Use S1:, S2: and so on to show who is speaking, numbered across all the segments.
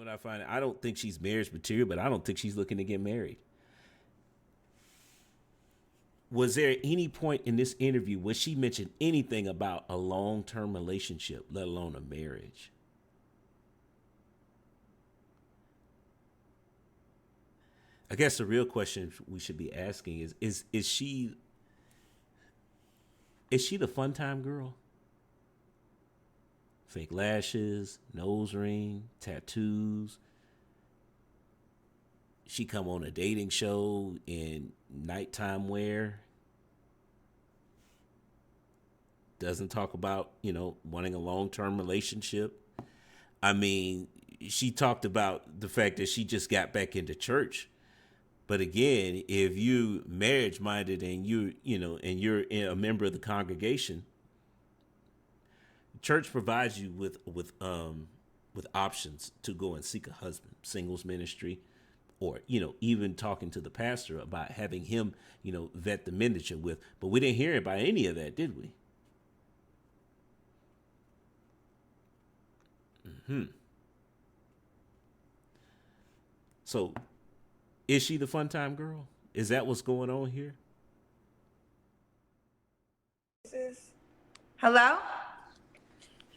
S1: what I find? I don't think she's marriage material, but I don't think she's looking to get married. Was there any point in this interview where she mentioned anything about a long-term relationship, let alone a marriage? I guess the real question we should be asking is she the fun time girl? Fake lashes, nose ring, tattoos. She come on a dating show in nighttime wear. Doesn't talk about, wanting a long-term relationship. I mean, she talked about the fact that she just got back into church. But again, if you marriage minded and and you're a member of the congregation, church provides you with options to go and seek a husband, singles ministry, or even talking to the pastor about having him vet the men that you're with. But we didn't hear about any of that, did we? So is she the fun time girl? Is that what's going on here?
S2: Hello?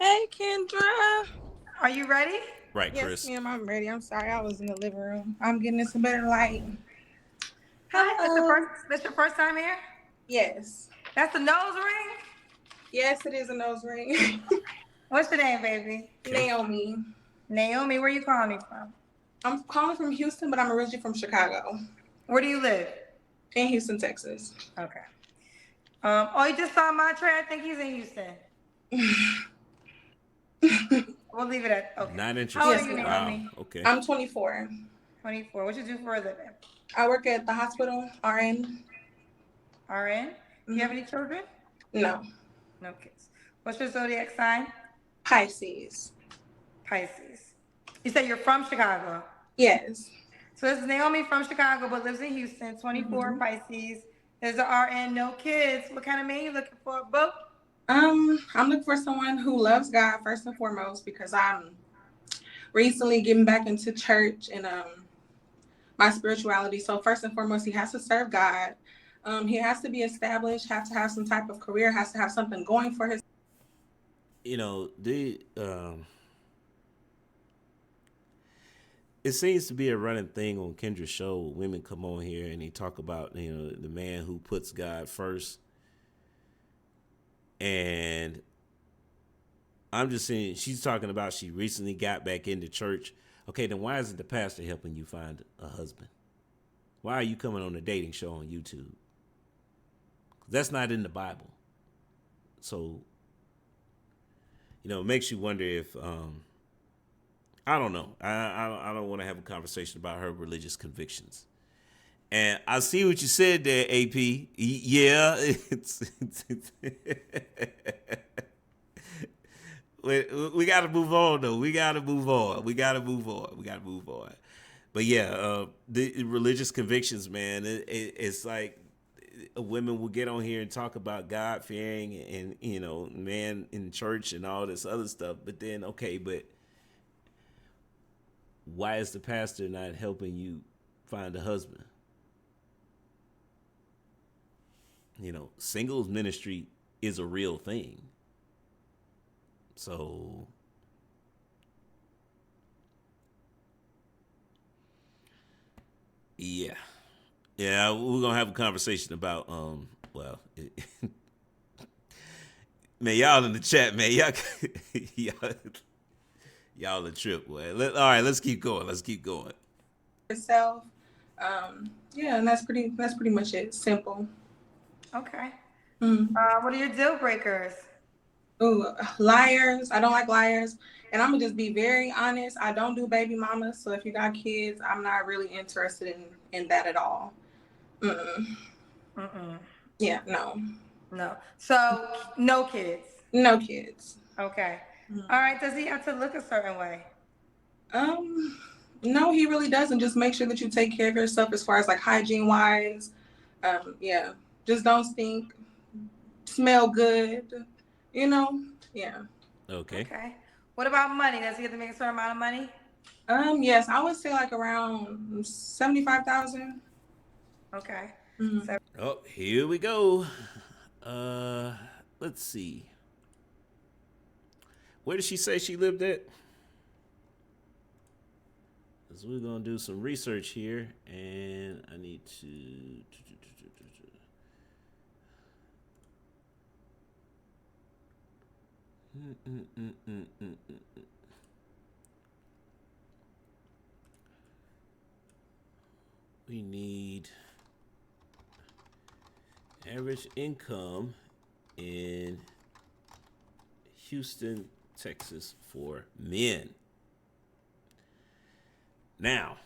S3: Hey, Kendra.
S2: Are you ready?
S1: Right,
S3: Yes,
S1: Chris.
S3: ma'am, I'm ready. I'm sorry, I was in the living room. I'm getting some better light.
S2: Hi, this your first time here?
S3: Yes.
S2: That's a nose ring?
S3: Yes, it is a nose ring.
S2: What's your name, baby?
S3: Naomi.
S2: Naomi, where you calling me from?
S3: I'm calling from Houston, but I'm originally from Chicago.
S2: Where do you live?
S3: In Houston, Texas.
S2: Okay. You just saw Montre. I think he's in Houston. We'll leave it at okay.
S1: Not interested.
S2: How old are you, Naomi?
S1: Wow. Okay.
S3: I'm 24.
S2: 24. What you do for a living?
S3: I work at the hospital, RN.
S2: RN? Do you have any children?
S3: No.
S2: No kids. What's your zodiac sign?
S3: Pisces.
S2: Pisces. You said you're from Chicago?
S3: Yes.
S2: So this is Naomi from Chicago, but lives in Houston, 24, Pisces. There's an RN, no kids. What kind of man you looking for, boo?
S3: I'm looking for someone who loves God first and foremost, because I'm recently getting back into church and my spirituality. So first and foremost, he has to serve God. He has to be established, has to have some type of career, has to have something going for his.
S1: It seems to be a running thing on Kendra's show. Women come on here and they talk about the man who puts God first, and I'm just saying she's talking about she recently got back into church. Okay, then why isn't the pastor helping you find a husband? Why are you coming on a dating show on YouTube? That's not in the Bible. So, it makes you wonder if I don't know. I don't want to have a conversation about her religious convictions. And I see what you said there, AP. Yeah, we got to move on, though. We got to move on. But yeah, the religious convictions, man, it's like women will get on here and talk about God fearing and man in church and all this other stuff. But then, okay, but why is the pastor not helping you find a husband? Singles ministry is a real thing. So yeah, we're gonna have a conversation about man, y'all in the chat, man, y'all a trip, boy. All right, let's keep going.
S3: Herself. Yeah, and that's pretty much it. Simple.
S2: Okay.
S3: Mm.
S2: What are your deal breakers?
S3: Ooh, liars. I don't like liars. And I'm going to just be very honest. I don't do baby mamas. So if you got kids, I'm not really interested in that at all. Yeah, no.
S2: No. So no kids?
S3: No kids.
S2: Okay. All right. Does he have to look a certain way?
S3: No, he really doesn't. Just make sure that you take care of yourself as far as like hygiene wise. Yeah. Just don't stink. Smell good. Yeah.
S1: Okay.
S2: What about money? Does he have to make a certain amount of money?
S3: Yes, I would say like around 75,000.
S2: Okay.
S3: Mm-hmm.
S1: Oh, here we go. Let's see. Where did she say she lived at? Because we're gonna do some research here, and I need to. We need average income in Houston, Texas for men. Now,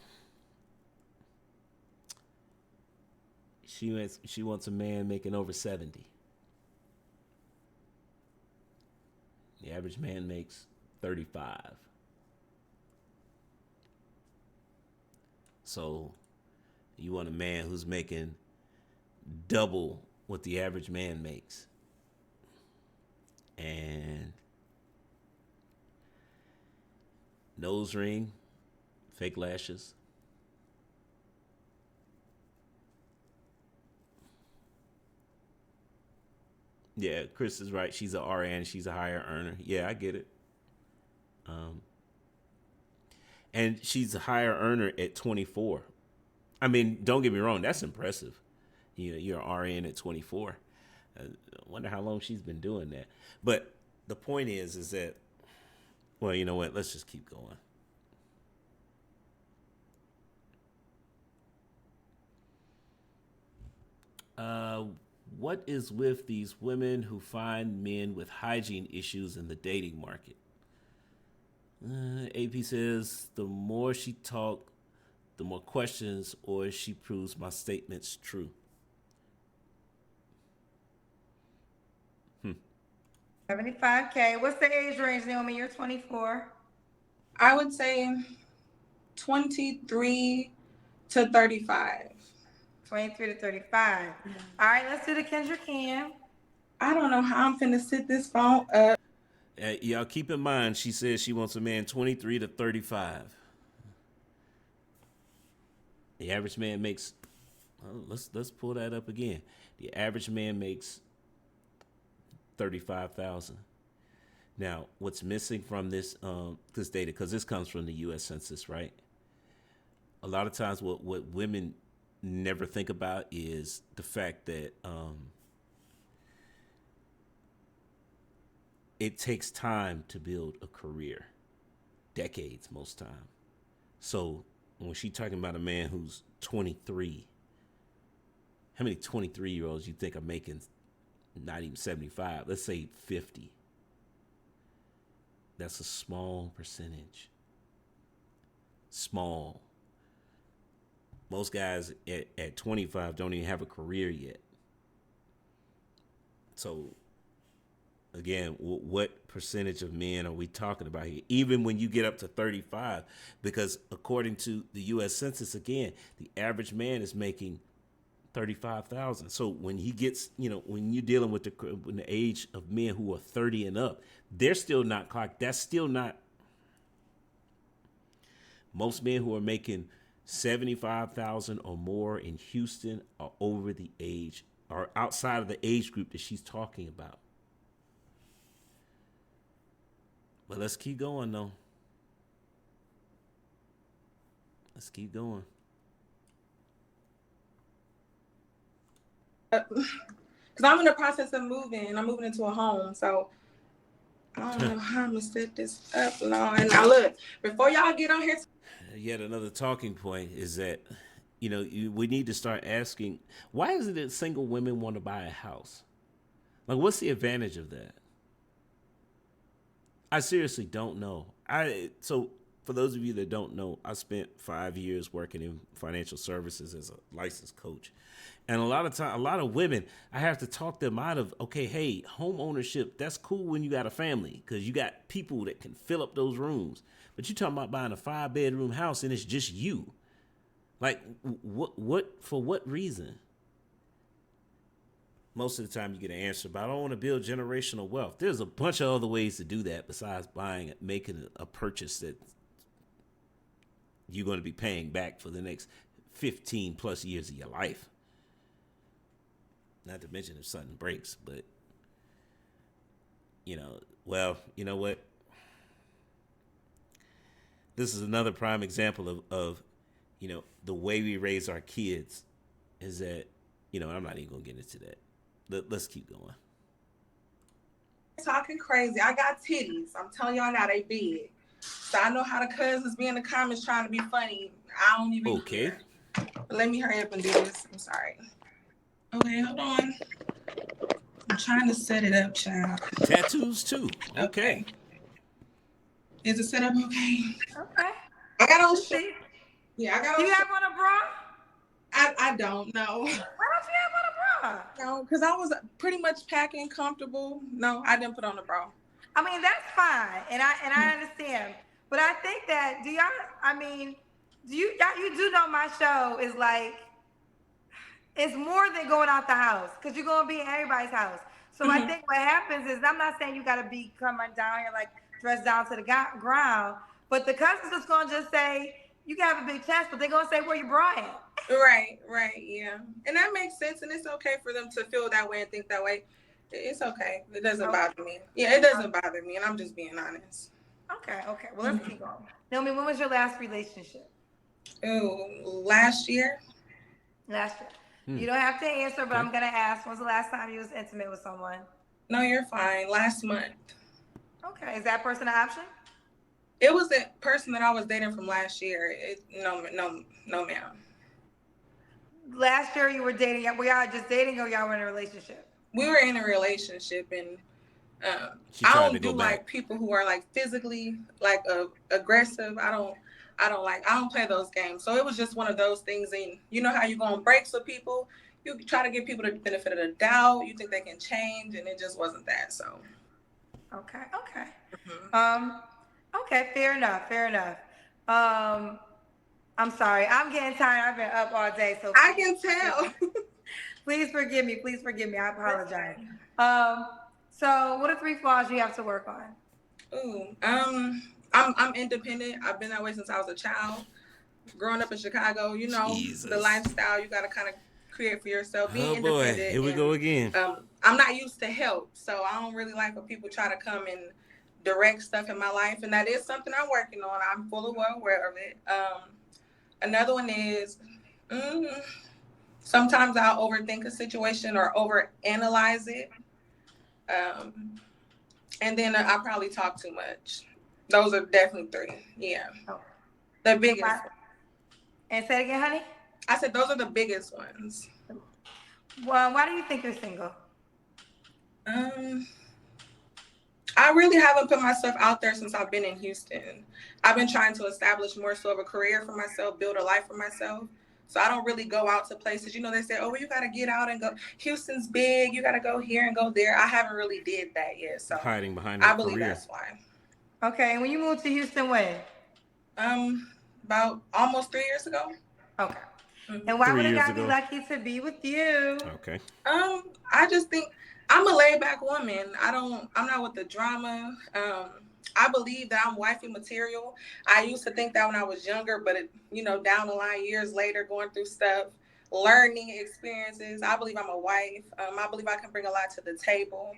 S1: she wants a man making over 70. The average man makes 35. So, you want a man who's making double what the average man makes. And nose ring, fake lashes. Yeah, Chris is right. She's a RN. She's a higher earner. Yeah, I get it. And she's a higher earner at 24. I mean, don't get me wrong. That's impressive. You're an RN at 24. I wonder how long she's been doing that. But the point is that, well, you know what? Let's just keep going. What is with these women who find men with hygiene issues in the dating market? AP says the more she talk, the more questions, or she proves my statements true.
S2: 75K. What's the age range, Naomi? You're 24.
S3: I would say 23 to 35.
S2: 23 to 35. All right, let's do the Kendra Cam.
S3: I don't know how I'm finna sit this phone up.
S1: Y'all keep in mind, she says she wants a man 23 to 35. The average man makes. Let's pull that up again. The average man makes 35,000. Now, what's missing from this data, because this comes from the U.S. Census, right? A lot of times, what women never think about is the fact that it takes time to build a career, decades most time. So when she's talking about a man who's 23, how many 23-year-olds you think are making not even 75? Let's say 50. That's a small percentage. Small. Most guys at 25 don't even have a career yet. So, again, what percentage of men are we talking about here? Even when you get up to 35, because according to the U.S. Census, again, the average man is making 35,000. So when he gets, when you're dealing with the age of men who are 30 and up, they're still not clocked. That's still not. Most men who are making 75,000 or more in Houston are over the age, or outside of the age group that she's talking about. But let's keep going, though. Let's keep going.
S3: Because I'm in the process of moving. I'm moving into a home. So I don't know how I'm going to set this up, Lord. And now look, before y'all get on here.
S1: Yet another talking point is that, we need to start asking, why is it that single women want to buy a house? Like, what's the advantage of that? I seriously don't know. So for those of you that don't know, I spent 5 years working in financial services as a licensed coach. And a lot of women, I have to talk them out of, okay, hey, home ownership, that's cool when you got a family because you got people that can fill up those rooms. But you're talking about buying a 5-bedroom house and it's just you. Like, for what reason? Most of the time you get an answer about, I don't want to build generational wealth. There's a bunch of other ways to do that besides making a purchase that's you're going to be paying back for the next 15 plus years of your life. Not to mention if something breaks, but you know what? This is another prime example of the way we raise our kids is that, I'm not even going to get into that. Let's keep going.
S3: Talking crazy. I got titties. I'm telling y'all now, they big. So I know how the cousins be in the comments trying to be funny. I don't even care. But let me hurry up and do this. I'm sorry. Okay, hold on. I'm trying to set it up, child.
S1: Tattoos too. Okay.
S3: Is it set up okay?
S2: Okay.
S3: I got on shit. Yeah, I got on.
S2: Do you have on a bra?
S3: I don't know.
S2: Why don't you have on a bra?
S3: No, because I was pretty much packing comfortable. No, I didn't put on a bra.
S2: I mean, that's fine, and I understand. But I think that you do know my show is like, it's more than going out the house, because you're going to be in everybody's house. So I think what happens is, I'm not saying you got to be coming down here like dressed down to the ground, but the cousins is going to just say, you can have a big chest, but they're going to say, where you brought it.
S3: Right, yeah. And that makes sense, and it's okay for them to feel that way and think that way. It's okay. It doesn't bother me. Yeah, it doesn't bother me, and I'm just being honest.
S2: Okay. Well, let's keep going. Naomi, when was your last relationship?
S3: Oh, last year.
S2: Last year. You don't have to answer, but I'm going to ask, when was the last time you was intimate with someone?
S3: No, you're fine. Last month.
S2: Okay. Is that person an option?
S3: It was the person that I was dating from last year. No, ma'am.
S2: Last year you were dating. Were y'all just dating, or y'all were in a relationship?
S3: We were in a relationship, and I don't do like people who are like physically like aggressive. I don't play those games. So it was just one of those things. And you know how you go on breaks with people, you try to give people the benefit of the doubt. You think they can change, and it just wasn't that. So.
S2: Okay. Okay. Fair enough. I'm sorry. I'm getting tired. I've been up all day, so
S3: I can tell.
S2: Please forgive me. I apologize. So what are 3 flaws you have to work on?
S3: Ooh, I'm independent. I've been that way since I was a child. Growing up in Chicago,
S1: Jesus.
S3: The lifestyle you got to kind of create for yourself. Being
S1: Boy,
S3: independent.
S1: here we go again.
S3: I'm not used to help, so I don't really like when people try to come and direct stuff in my life, and that is something I'm working on. I'm fully well aware of it. Another one is sometimes I'll overthink a situation or overanalyze it. And then I probably talk too much. Those are definitely 3. Yeah. Oh. The biggest.
S2: And say it again, honey?
S3: I said those are the biggest ones.
S2: Well, why do you think you're single?
S3: I really haven't put myself out there since I've been in Houston. I've been trying to establish more so of a career for myself, build a life for myself. So I don't really go out to places. They say, oh, well, you got to get out and go. Houston's big. You got to go here and go there. I haven't really did that yet. So
S1: hiding behind
S3: I believe that's why.
S2: Okay. And when you moved to Houston, when?
S3: About almost 3 years ago.
S2: Okay. And why would a guy be lucky to be with you?
S1: Okay.
S3: I just think I'm a laid back woman. I'm not with the drama. I believe that I'm wifey material. I used to think that when I was younger, but down the line, years later, going through stuff, learning experiences, I believe I'm a wife. I believe I can bring a lot to the table.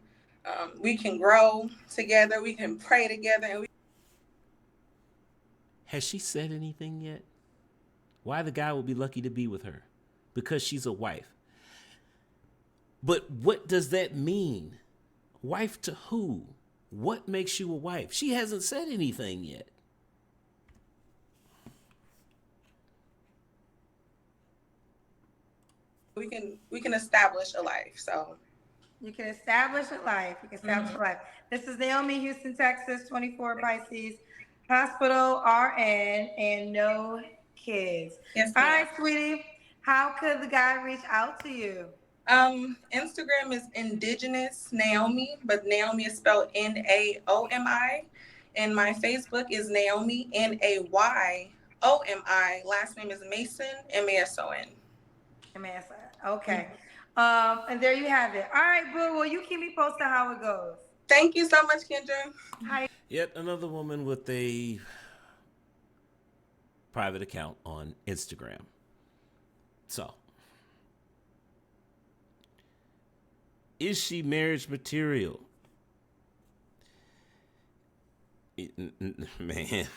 S3: We can grow together. We can pray together. And
S1: Has she said anything yet? Why the guy would be lucky to be with her? Because she's a wife. But what does that mean? Wife to who? What makes you a wife? She hasn't said anything yet.
S3: We can establish a life. So
S2: you can establish a life. This is Naomi, Houston, Texas, 24 Pisces, hospital, RN, and no kids.
S3: Yes,
S2: all right, sweetie. How could the guy reach out to you?
S3: Instagram is Indigenous Naomi, but Naomi is spelled Naomi. And my Facebook is Naomi, Nayomi. Last name is Mason, Mason.
S2: Mason. Okay. And there you have it. All right, boo. Well, you keep me posted how it goes.
S3: Thank you so much, Kendra.
S2: Hi.
S1: Yet another woman with a private account on Instagram. So, is she marriage material? Man,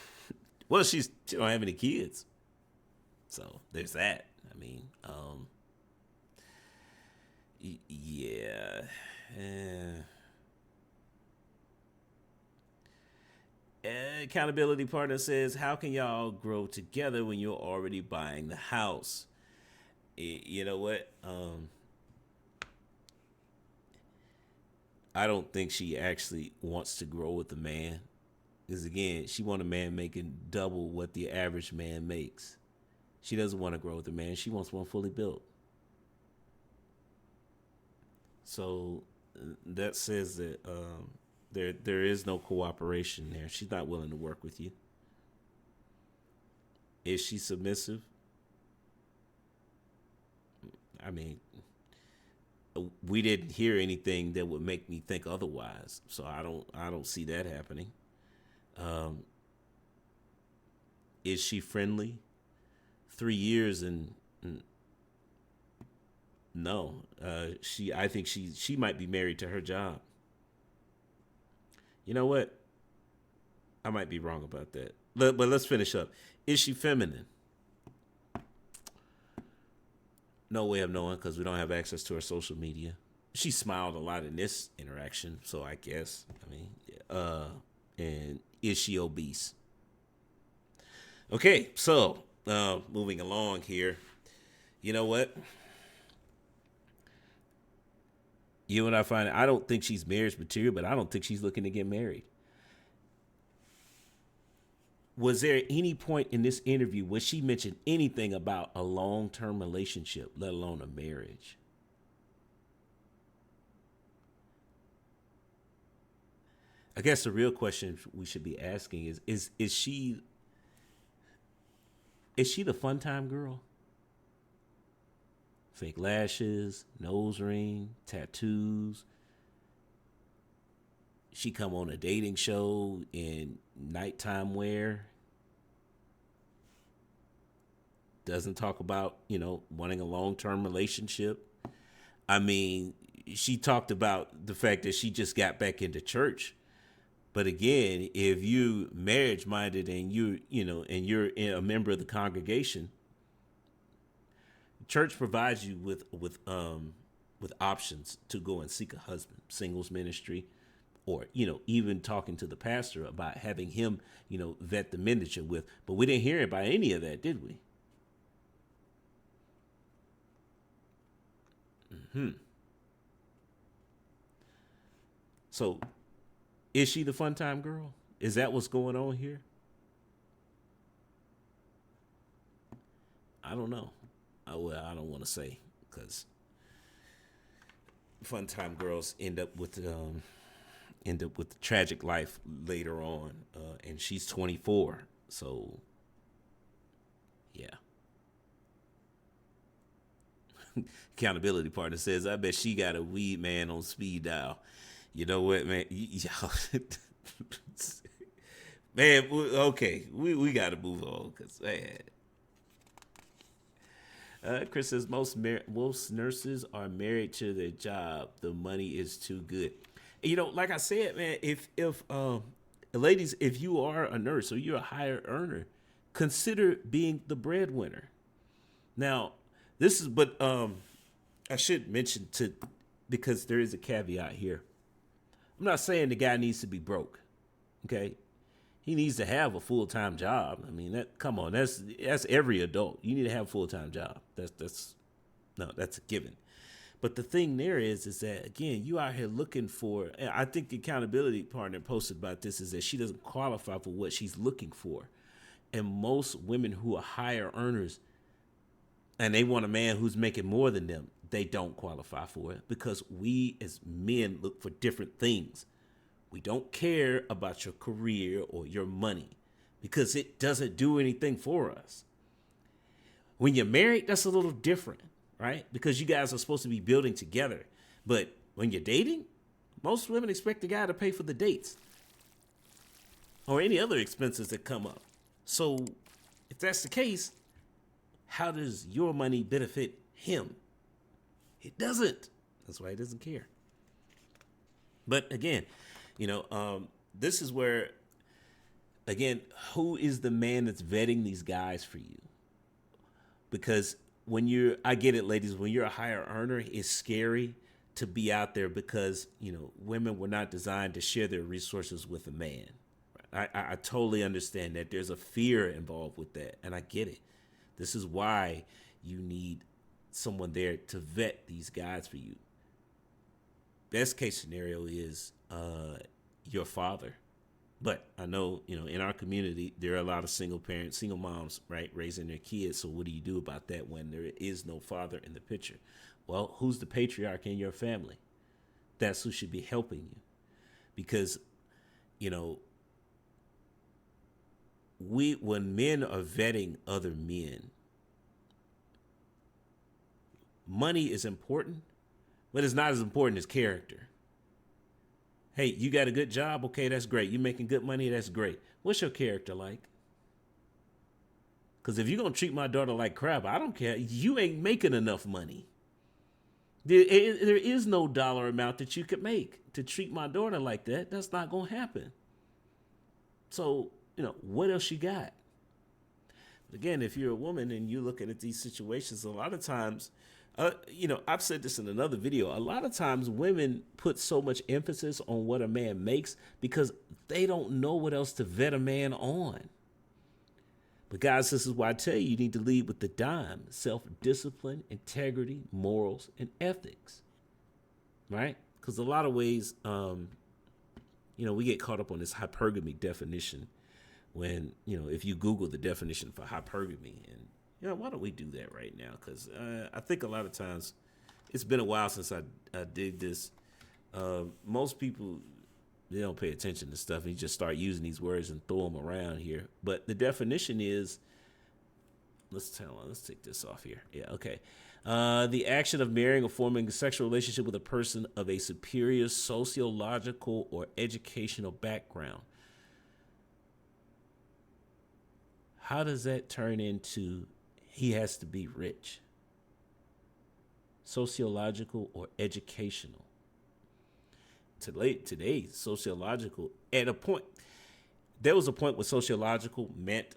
S1: well, she don't have any kids, so there's that. I mean, yeah. Accountability partner says, how can y'all grow together when you're already buying the house? You know what? I don't think she actually wants to grow with the man. Because again, she wants a man making double what the average man makes. She doesn't want to grow with a man. She wants one fully built. So that says that there is no cooperation there. She's not willing to work with you. Is she submissive? I mean, we didn't hear anything that would make me think otherwise. So I don't see that happening. Is she friendly? 3 years and no. I think she might be married to her job. You know what? I might be wrong about that. But let's finish up. Is she feminine? No way of knowing because we don't have access to her social media. She smiled a lot in this interaction, so I guess. I mean, and is she obese? Okay, so moving along here. You know what? You and I find I don't think she's marriage material, but I don't think she's looking to get married. Was there any point in this interview where she mentioned anything about a long-term relationship, let alone a marriage? I guess the real question we should be asking is she the fun time girl? Fake lashes, nose ring, tattoos. She come on a dating show in nighttime wear. Doesn't talk about, wanting a long-term relationship. I mean, she talked about the fact that she just got back into church. But again, if you marriage-minded and you're a member of the congregation, church provides you with options to go and seek a husband, singles ministry, or, even talking to the pastor about having him, vet the men that you're with. But we didn't hear about any of that, did we? So, is she the fun time girl? Is that what's going on here? I don't know. I don't want to say because fun time girls end up with tragic life later on, and she's 24. So, yeah. Accountability partner says, I bet she got a weed man on speed dial. You know what, man? Y'all, man, okay, we got to move on because, man. Chris says, most nurses are married to their job. The money is too good. Like I said, man, if ladies, if you are a nurse or you're a higher earner, consider being the breadwinner. Now, this is, but I should mention because there is a caveat here. I'm not saying the guy needs to be broke. Okay. He needs to have a full-time job. I mean, that's every adult. You need to have a full-time job. That's a given. But the thing there is that, again, you out here looking for, I think the accountability partner posted about this is that she doesn't qualify for what she's looking for. And most women who are higher earners and they want a man who's making more than them, they don't qualify for it because we as men look for different things. We don't care about your career or your money because it doesn't do anything for us. When you're married, that's a little different, right? Because you guys are supposed to be building together. But when you're dating, most women expect the guy to pay for the dates or any other expenses that come up. So If that's the case, how does your money benefit him? It doesn't. That's why he doesn't care. But again, this is where, again, who is the man that's vetting these guys for you? Because I get it, ladies, when you're a higher earner, it's scary to be out there because, women were not designed to share their resources with a man. I totally understand that there's a fear involved with that, and I get it. This is why you need someone there to vet these guys for you. Best case scenario is your father. But I know, in our community, there are a lot of single parents, single moms, right, raising their kids. So what do you do about that when there is no father in the picture? Well, who's the patriarch in your family? That's who should be helping you. Because, when men are vetting other men, money is important, but it's not as important as character. Hey, you got a good job? Okay, that's great. You making good money? That's great. What's your character like? Because if you're going to treat my daughter like crap, I don't care. You ain't making enough money. There is no dollar amount that you could make to treat my daughter like that. That's not going to happen. So, what else you got? But again, if you're a woman and you're looking at these situations, a lot of times, I've said this in another video. A lot of times women put so much emphasis on what a man makes because they don't know what else to vet a man on. But guys, this is why I tell you, you need to lead with the dime: self-discipline, integrity, morals, and ethics. Right? Because a lot of ways, we get caught up on this hypergamy definition when, if you Google the definition for hypergamy, and why don't we do that right now? Because I think a lot of times, it's been a while since I did this. Most people, they don't pay attention to stuff and you just start using these words and throw them around here. But the definition is, let's take this off here. Yeah, okay. The action of marrying or forming a sexual relationship with a person of a superior sociological or educational background. How does that turn into he has to be rich? Sociological or educational? Today, sociological, at a point, there was a point where sociological meant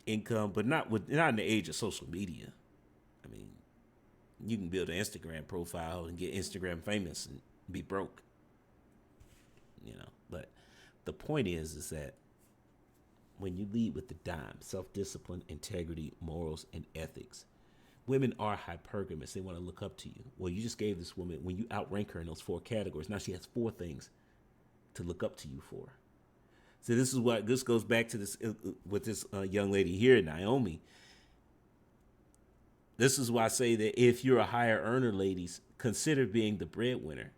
S1: income, but not in the age of social media. I mean, you can build an Instagram profile and get Instagram famous and be broke. But the point is that when you lead with the dime, self-discipline, integrity, morals, and ethics, women are hypergamous. They want to look up to you. Well, you just gave this woman, when you outrank her in those 4 categories, now she has 4 things to look up to you for. So this goes back to this with this young lady here, Naomi. This is why I say that if you're a higher earner, ladies, consider being the breadwinner.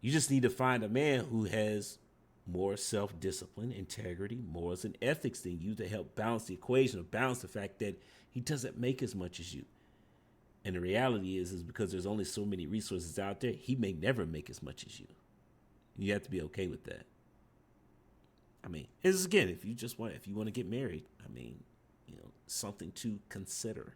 S1: You just need to find a man who has more self-discipline, integrity, morals, and ethics than you to help balance the equation, or balance the fact that he doesn't make as much as you. And the reality is because there's only so many resources out there, he may never make as much as you. You have to be okay with that. I mean, again, if you want to get married, something to consider.